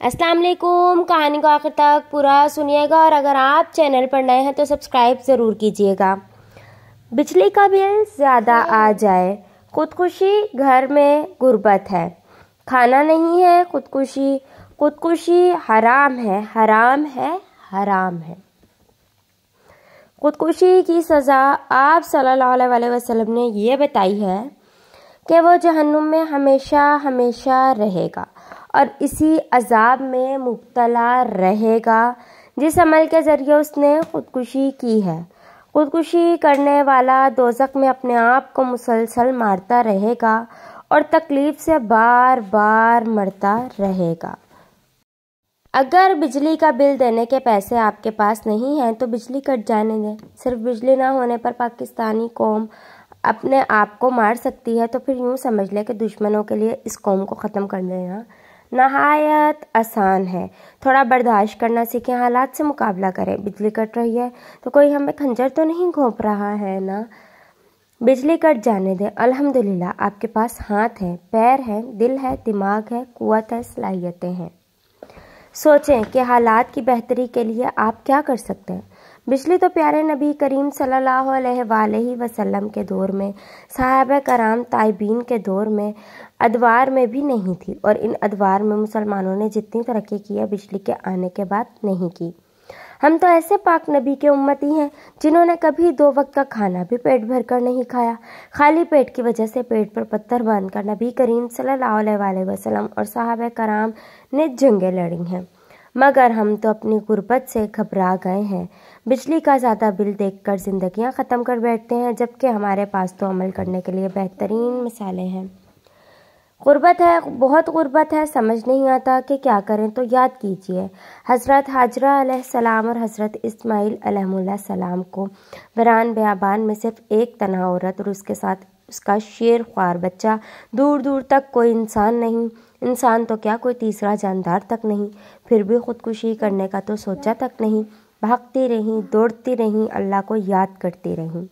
अस्सलाम वालेकुम। कहानी को आखिर तक पूरा सुनिएगा और अगर आप चैनल पर नए हैं तो सब्सक्राइब ज़रूर कीजिएगा। बिजली का बिल ज़्यादा आ जाए, खुदकुशी घर में गुर्बत है, खाना नहीं है खुदकुशी, खुदकुशी हराम है, हराम है, हराम है। खुदकुशी की सज़ा आप सल्लल्लाहु अलैहि वसल्लम ने ये बताई है कि वो जहन्नुम में हमेशा हमेशा रहेगा और इसी अजाब में मुब्तला रहेगा जिस अमल के ज़रिए उसने खुदकुशी की है। खुदकुशी करने वाला दोज़ख में अपने आप को मुसलसल मारता रहेगा और तकलीफ़ से बार बार मरता रहेगा। अगर बिजली का बिल देने के पैसे आपके पास नहीं हैं तो बिजली कट जाने दें। सिर्फ बिजली ना होने पर पाकिस्तानी कौम अपने आप को मार सकती है, तो फिर यूँ समझ ले कि दुश्मनों के लिए इस कौम को ख़त्म कर देना नहायत आसान है। थोड़ा बर्दाश्त करना सीखें, हालात से मुकाबला करें। बिजली कट रही है तो कोई हमें खंजर तो नहीं घोंप रहा है ना। बिजली कट जाने दें, अल्हम्दुलिल्लाह आपके पास हाथ है, पैर है, दिल है, दिमाग है, कुव्वत है, सलाहियतें हैं। सोचें कि हालात की बेहतरी के लिए आप क्या कर सकते हैं। बिजली तो प्यारे नबी करीम सल्लल्लाहु अलैहि वसल्लम के दौर में, सहाबा कराम ताइबीन के दौर में, अदवार में भी नहीं थी, और इन अदवार में मुसलमानों ने जितनी तरक्की की है बिजली के आने के बाद नहीं की। हम तो ऐसे पाक नबी के उम्मती हैं जिन्होंने कभी 2 वक्त का खाना भी पेट भर कर नहीं खाया। खाली पेट की वजह से पेट पर पत्थर बांधकर नबी करीम सल्लल्लाहु अलैहि वसल्लम और सहाबा कराम ने जंगें लड़ी हैं, मगर हम तो अपनी गुर्बत से घबरा गए हैं। बिजली का ज़्यादा बिल देखकर ज़िंदगियां ख़त्म कर बैठते हैं, जबकि हमारे पास तो अमल करने के लिए बेहतरीन मिसालें हैं। गुर्बत है, बहुत गुर्बत है, समझ नहीं आता कि क्या करें, तो याद कीजिए हज़रत हाजरा अलैहिस्सलाम और हज़रत इस्माईल अलैहिस्सलाम को वीरान बियाबान में सिर्फ एक तन्हा औरत और उसके साथ उसका शेर ख्वार बच्चा, दूर दूर तक कोई इंसान नहीं, इंसान तो क्या कोई तीसरा जानदार तक नहीं, फिर भी खुदकुशी करने का तो सोचा तक नहीं। भागती रहीं, दौड़ती रहीं, अल्लाह को याद करती रहीं,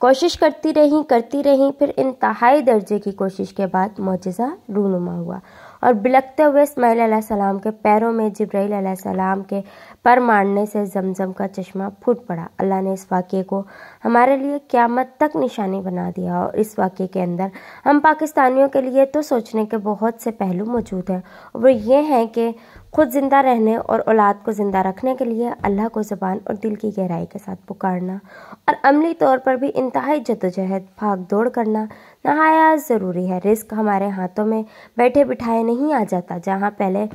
कोशिश करती रहीं, फिर इंतहाई दर्जे की कोशिश के बाद मौजिज़ा रूनुमा हुआ और बिलखते हुए इस्माईल अलैहिस्सलाम के पैरों में जिब्राइल अलैहिस्सलाम के पर मारने से जमजम का चश्मा फूट पड़ा। अल्लाह ने इस वाक़े को हमारे लिए क़यामत तक निशानी बना दिया और इस वाक़े के अंदर हम पाकिस्तानियों के लिए तो सोचने के बहुत से पहलू मौजूद हैं। वो ये हैं कि खुद ज़िंदा रहने और औलाद को ज़िंदा रखने के लिए अल्लाह को ज़बान और दिल की गहराई के साथ पुकारना और अमली तौर पर भी इंतहाई जद्दोजहद भाग दौड़ करना नहायत ज़रूरी है। रिस्क हमारे हाथों में बैठे बिठाए नहीं आ जाता। जहाँ पहले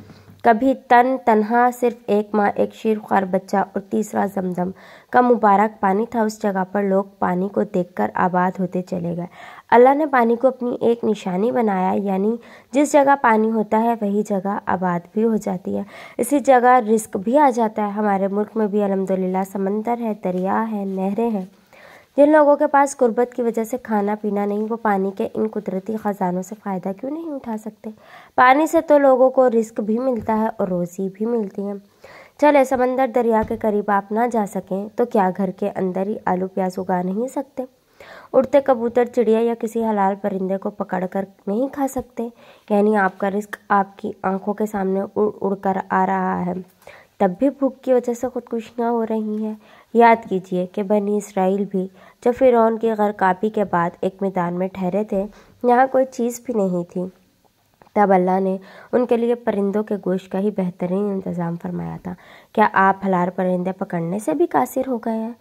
कभी तन्हा सिर्फ एक माँ, एक शीर ख्वार बच्चा और तीसरा जमजम का मुबारक पानी था, उस जगह पर लोग पानी को देखकर आबाद होते चले गए। अल्लाह ने पानी को अपनी एक निशानी बनाया, यानी जिस जगह पानी होता है वही जगह आबाद भी हो जाती है, इसी जगह रिस्क भी आ जाता है। हमारे मुल्क में भी अल्हम्दुलिल्लाह समंदर है, दरिया है, नहरें हैं। जिन लोगों के पास गुर्बत की वजह से खाना पीना नहीं, वो पानी के इन कुदरती ख़जानों से फ़ायदा क्यों नहीं उठा सकते। पानी से तो लोगों को रिस्क भी मिलता है और रोज़ी भी मिलती है। चले समंदर दरिया के करीब आप ना जा सकें तो क्या घर के अंदर ही आलू प्याज उगा नहीं सकते। उड़ते कबूतर, चिड़िया या किसी हलाल परिंदे को पकड़ कर नहीं खा सकते। यानी आपका रिस्क आपकी आंखों के सामने उड़ उड़ कर आ रहा है, तब भी भूख की वजह से खुदकुशियाँ हो रही हैं। याद कीजिए कि बनी इसराइल भी जब फ़िरौन की गर्कापी के बाद एक मैदान में ठहरे थे, यहाँ कोई चीज़ भी नहीं थी, तब अल्लाह ने उनके लिए परिंदों के गोश्त का ही बेहतरीन इंतज़ाम फरमाया था। क्या आप हलाल परिंदे पकड़ने से भी कासिर हो गए हैं?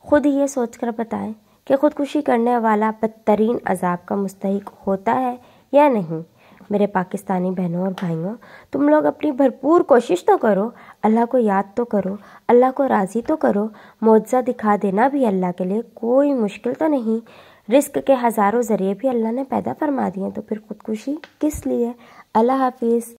खुद ये सोचकर बताएं कि खुदकुशी करने वाला बदतरीन अजाब का मुस्तहिक होता है या नहीं। मेरे पाकिस्तानी बहनों और भाइयों, तुम लोग अपनी भरपूर कोशिश तो करो, अल्लाह को याद तो करो, अल्लाह को राज़ी तो करो। मौजज़ा दिखा देना भी अल्लाह के लिए कोई मुश्किल तो नहीं। रिस्क के हज़ारों ज़रिए भी अल्लाह ने पैदा फरमा दिए, तो फिर खुदकुशी किस लिए। अल्लाह हाफिज़।